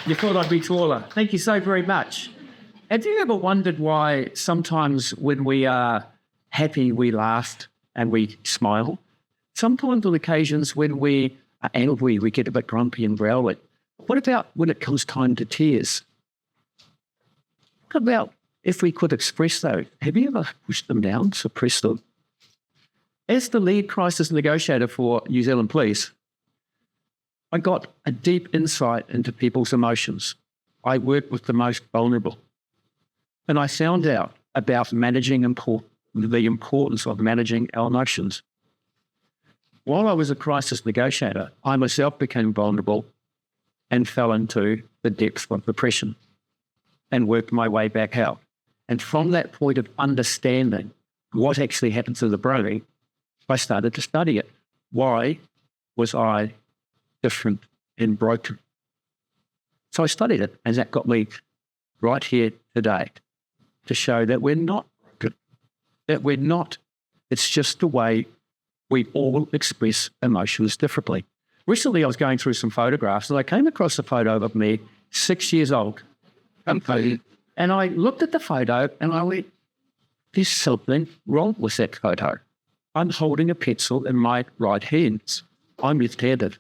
You thought I'd be taller. Thank you so very much. Have you ever wondered why sometimes when we are happy, we laugh and we smile? Sometimes on occasions when we are angry, we get a bit grumpy and growly. What about when it comes time to tears? What about if we could express those? Have you ever pushed them down, suppressed them? As the lead crisis negotiator for New Zealand Police, I got a deep insight into people's emotions. I worked with the most vulnerable. And I found out about the importance of managing our emotions. While I was a crisis negotiator, I myself became vulnerable and fell into the depths of depression and worked my way back out. And from that point of understanding what actually happens to the brain, I started to study it. Why was I different and broken? So I studied it, and that got me right here today to show that we're not broken, it's just the way we all express emotions differently. Recently, I was going through some photographs, and I came across a photo of me, 6 years old. And I looked at the photo, and I went, there's something wrong with that photo. I'm holding a pencil in my right hand. I'm left-handed.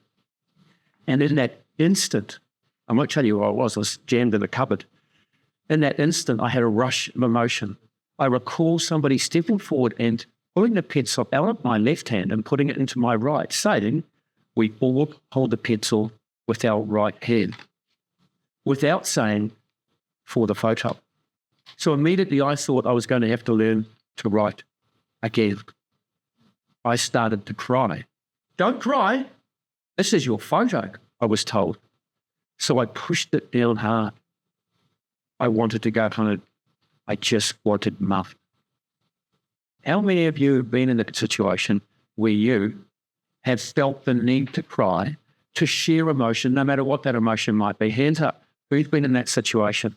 And in that instant, I won't tell you where I was jammed in a cupboard. In that instant, I had a rush of emotion. I recall somebody stepping forward and pulling the pencil out of my left hand and putting it into my right, saying, we all hold the pencil with our right hand, without saying, for the photo. So immediately I thought I was going to have to learn to write again. I started to cry. Don't cry. This is your photo, I was told. So I pushed it down hard. I wanted to go home. I just wanted muff. How many of you have been in a situation where you have felt the need to cry, to share emotion, no matter what that emotion might be? Hands up. Who's been in that situation?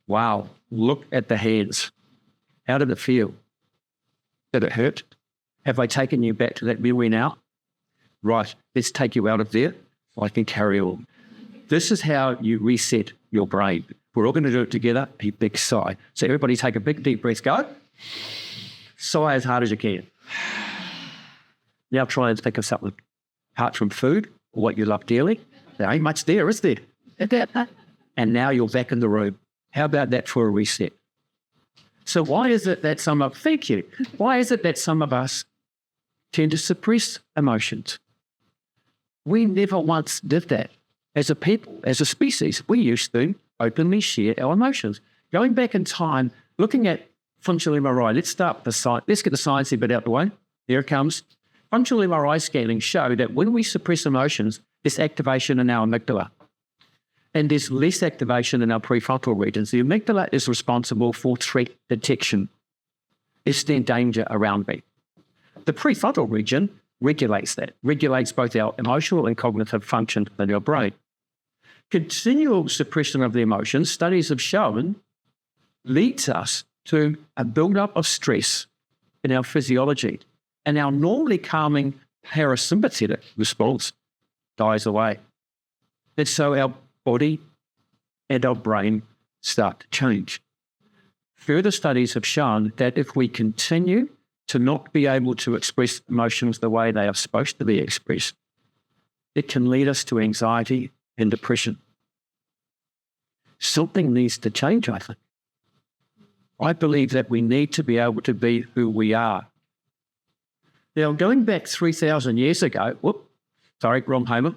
Wow. Look at the hands. How did it feel? Did it hurt? Have they taken you back to that memory now? Right. Let's take you out of there so I can carry on. This is how you reset your brain. We're all going to do it together, a big sigh. So everybody take a big deep breath, go. Sigh as hard as you can. Now try and think of something apart from food or what you love dearly. There ain't much there, is there? And now you're back in the room. How about that for a reset? So why is it that thank you. Why is it that some of us tend to suppress emotions? We never once did that. As a people, as a species, we used to openly share our emotions. Going back in time, looking at functional MRI, let's start with the science. Let's get the sciencey bit out the way. Here it comes. Functional MRI scanning show that when we suppress emotions, there's activation in our amygdala. And there's less activation in our prefrontal regions. The amygdala is responsible for threat detection. Is there danger around me? The prefrontal region regulates that, regulates both our emotional and cognitive functions in our brain. Continual suppression of the emotions, studies have shown, leads us to a build-up of stress in our physiology. And our normally calming parasympathetic response dies away. And so our body and our brain start to change. Further studies have shown that if we continue to not be able to express emotions the way they are supposed to be expressed, it can lead us to anxiety and depression. Something needs to change, I think. I believe that we need to be able to be who we are. Now, going back 3,000 years ago, wrong Homer.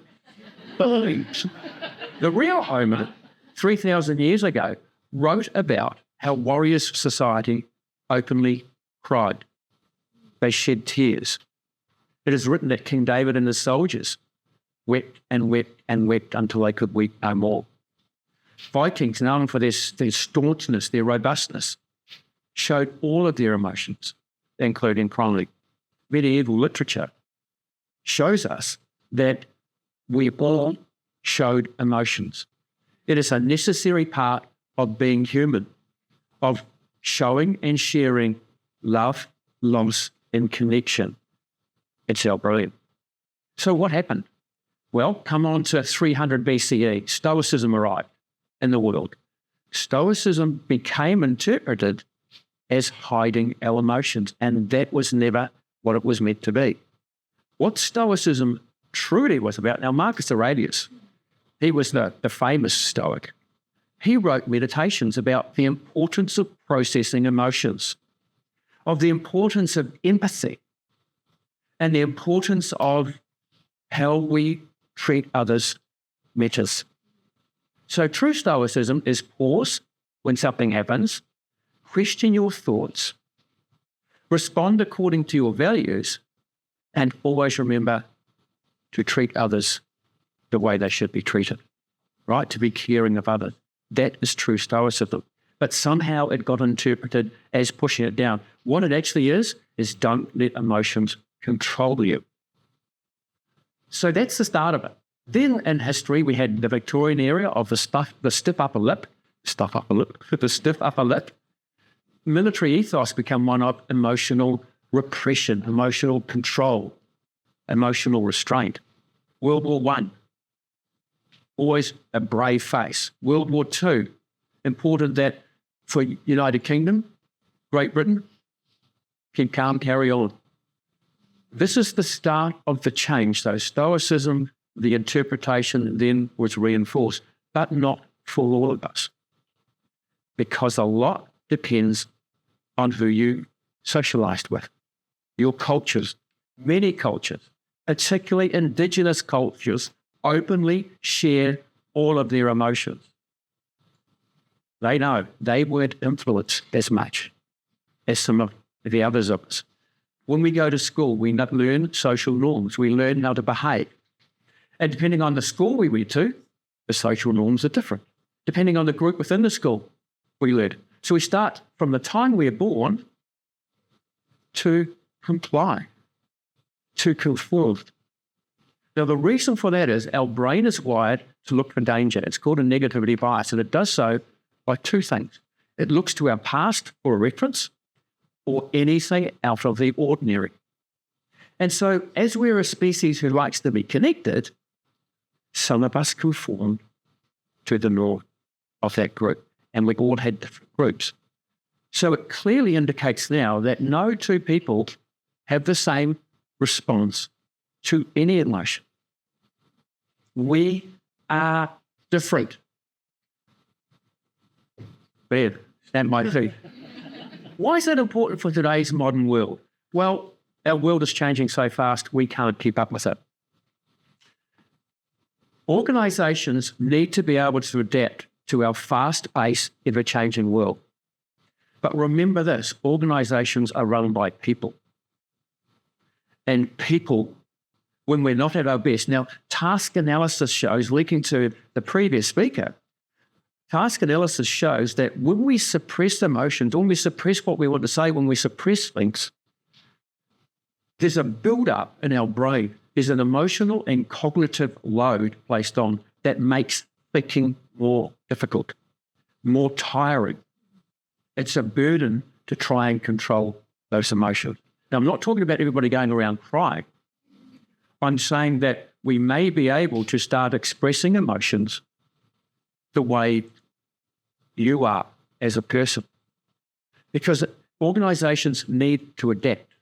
The real Homer, 3,000 years ago, wrote about how warriors society openly cried. They shed tears. It is written that King David and his soldiers wept and wept and wept until they could weep no more. Vikings, known for their staunchness, their robustness, showed all of their emotions, including chronic. Medieval literature shows us that we all showed emotions. It is a necessary part of being human, of showing and sharing love, loss, and connection. It's our brilliant. So what happened? Well, come on to 300 BCE, Stoicism arrived in the world. Stoicism became interpreted as hiding our emotions, and that was never what it was meant to be. What Stoicism truly was about, now Marcus Aurelius, he was the famous Stoic. He wrote meditations about the importance of processing emotions, of the importance of empathy, and the importance of how we treat others matters. So true Stoicism is pause when something happens, question your thoughts, respond according to your values, and always remember to treat others the way they should be treated, right? To be caring of others. That is true Stoicism. But somehow it got interpreted as pushing it down. What it actually is don't let emotions control you. So that's the start of it. Then in history, we had the Victorian era of the stiff upper lip. Military ethos became one of emotional repression, emotional control, emotional restraint. World War I, always a brave face. World War II, important that for United Kingdom, Great Britain, keep calm, carry on. This is the start of the change, though. Stoicism, the interpretation then was reinforced, but not for all of us, because a lot depends on who you socialized with, your cultures. Many cultures, particularly Indigenous cultures, openly share all of their emotions. They know they weren't influenced as much as some of the others of us. When we go to school, we learn social norms. We learn how to behave. And depending on the school we went to, the social norms are different. Depending on the group within the school, we learn. So we start from the time we're born to comply, to conform. Now, the reason for that is our brain is wired to look for danger. It's called a negativity bias, and it does so by two things. It looks to our past for a reference or anything out of the ordinary. And so as we're a species who likes to be connected, some of us conform to the norm of that group, and we all had different groups. So it clearly indicates now that no two people have the same response to any emotion. We are different. Bad. Snap my teeth. Why is that important for today's modern world? Well, our world is changing so fast, we can't keep up with it. Organisations need to be able to adapt to our fast-paced, ever-changing world. But remember this, organisations are run by people. And people, when we're not at our best. Now, task analysis shows, linking to the previous speaker, task analysis shows that when we suppress emotions, when we suppress what we want to say, when we suppress things, there's a build-up in our brain. There's an emotional and cognitive load placed on that makes thinking more difficult, more tiring. It's a burden to try and control those emotions. Now, I'm not talking about everybody going around crying. I'm saying that we may be able to start expressing emotions the way you are as a person. Because organisations need to adapt,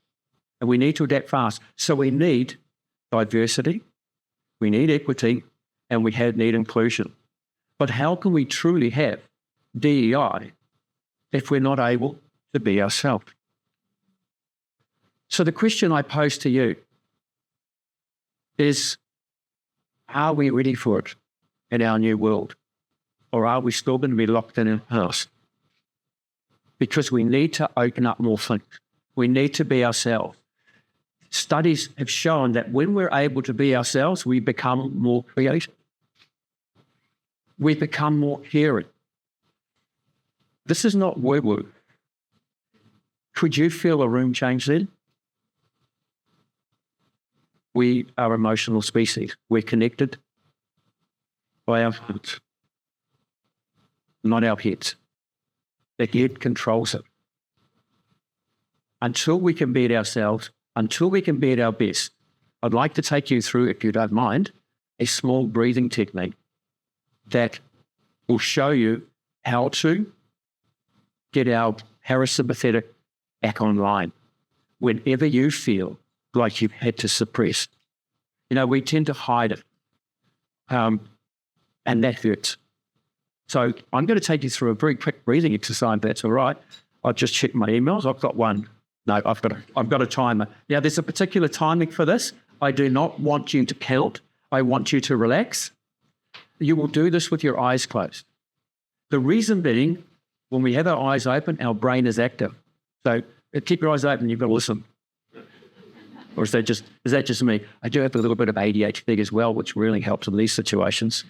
and we need to adapt fast. So we need diversity, we need equity, and we need inclusion. But how can we truly have DEI if we're not able to be ourselves? So the question I pose to you is, are we ready for it in our new world? Or are we still going to be locked in our past? Because we need to open up more things. We need to be ourselves. Studies have shown that when we're able to be ourselves, we become more creative. We become more caring. This is not woo-woo. Could you feel a room change then? We are emotional species. We're connected by our hearts, not our heads. The head controls it. Until we can be it ourselves, until we can be at our best, I'd like to take you through, if you don't mind, a small breathing technique that will show you how to get our parasympathetic back online whenever you feel like you've had to suppress. We tend to hide it, and that hurts. So I'm going to take you through a very quick breathing exercise, if that's all right. I'll just check my emails. I've got one. No, I've got a timer. Now, there's a particular timing for this. I do not want you to count. I want you to relax. You will do this with your eyes closed. The reason being, when we have our eyes open, our brain is active. So keep your eyes open, you've got to listen. Or is that just me? I do have a little bit of ADHD as well, which really helps in these situations.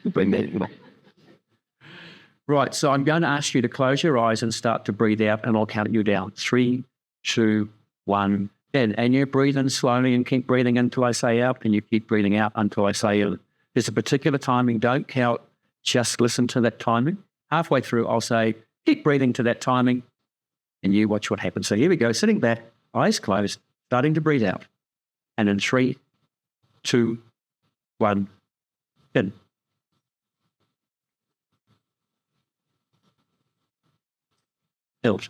Right, so I'm going to ask you to close your eyes and start to breathe out, and I'll count you down. 3, 2, 1, in. And you breathe in slowly and keep breathing in until I say out, and you keep breathing out until I say in. There's a particular timing. Don't count. Just listen to that timing. Halfway through, I'll say, keep breathing to that timing, and you watch what happens. So here we go, sitting back, eyes closed, starting to breathe out. And in 3, 2, 1, in. Out.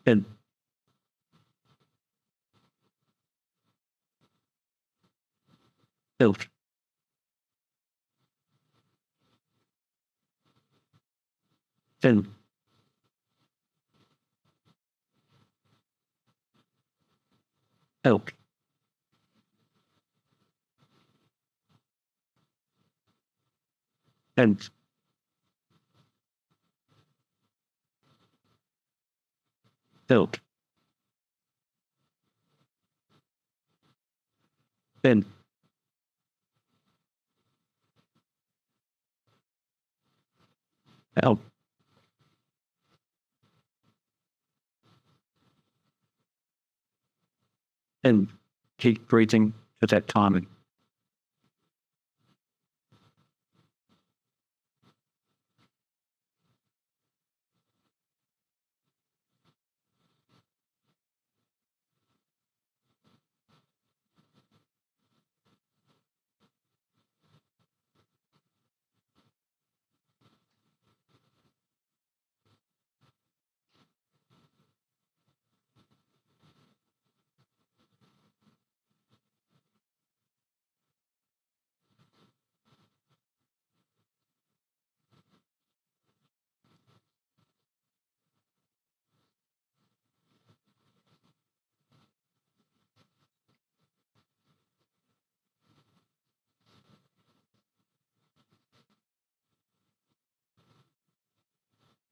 In. Out. In. Out. In. Out. In. Out. And keep breathing to that timing.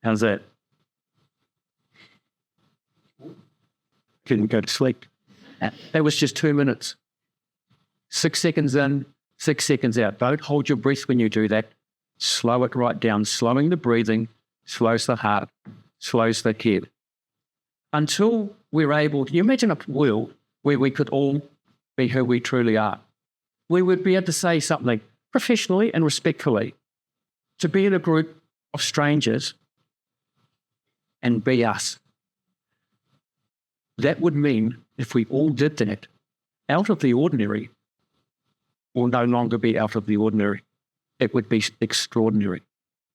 How's that? Couldn't go to sleep. That was just 2 minutes. 6 seconds in, 6 seconds out. Don't hold your breath when you do that. Slow it right down. Slowing the breathing slows the heart, slows the head. Until we're able, can you imagine a world where we could all be who we truly are? We would be able to say something professionally and respectfully, to be in a group of strangers and be us. That would mean if we all did that, out of the ordinary will no longer be out of the ordinary. It would be extraordinary.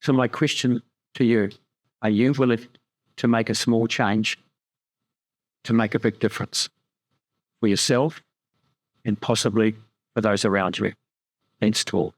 So my question to you, are you willing to make a small change to make a big difference for yourself and possibly for those around you? Thanks to all.